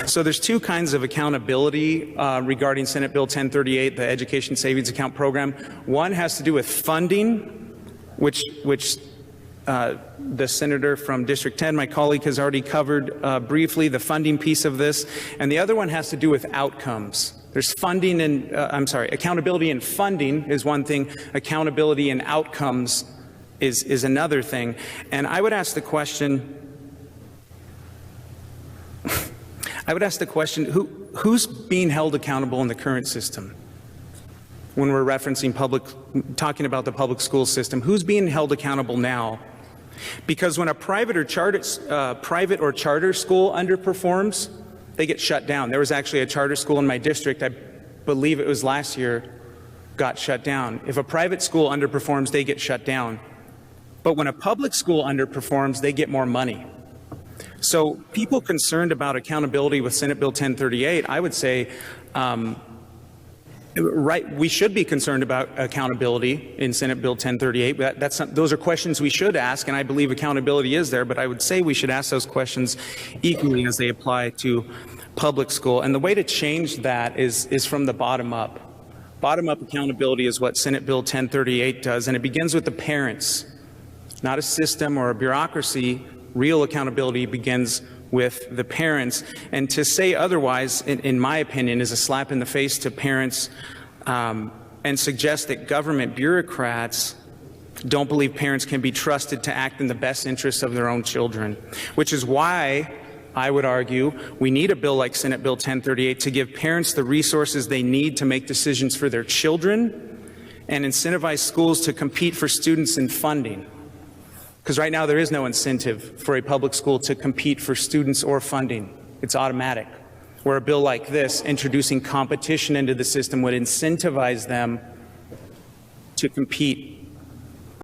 So there's two kinds of accountability regarding Senate Bill 1038, the Education Savings Account Program. One has to do with funding, which the senator from District 10, my colleague, has already covered briefly, the funding piece of this. And the other one has to do with outcomes. There's funding and, accountability and funding is one thing. Accountability and outcomes is another thing. And I would ask the question, who's being held accountable in the current system? When we're referencing talking about the public school system, who's being held accountable now? Because when a private or charter school underperforms, they get shut down. There was actually a charter school in my district, I believe it was last year, got shut down. If a private school underperforms, they get shut down. But when a public school underperforms, they get more money. So people concerned about accountability with Senate Bill 1038, I would say, we should be concerned about accountability in Senate Bill 1038. Those are questions we should ask, and I believe accountability is there, but I would say we should ask those questions equally as they apply to public school. And the way to change that is from the bottom up. Bottom-up accountability is what Senate Bill 1038 does, and it begins with the parents, not a system or a bureaucracy. Real accountability begins with the parents. And to say otherwise, in my opinion, is a slap in the face to parents and suggest that government bureaucrats don't believe parents can be trusted to act in the best interests of their own children, which is why I would argue we need a bill like Senate Bill 1038 to give parents the resources they need to make decisions for their children and incentivize schools to compete for students in funding. Because right now there is no incentive for a public school to compete for students or funding. It's automatic. Where a bill like this, introducing competition into the system, would incentivize them to compete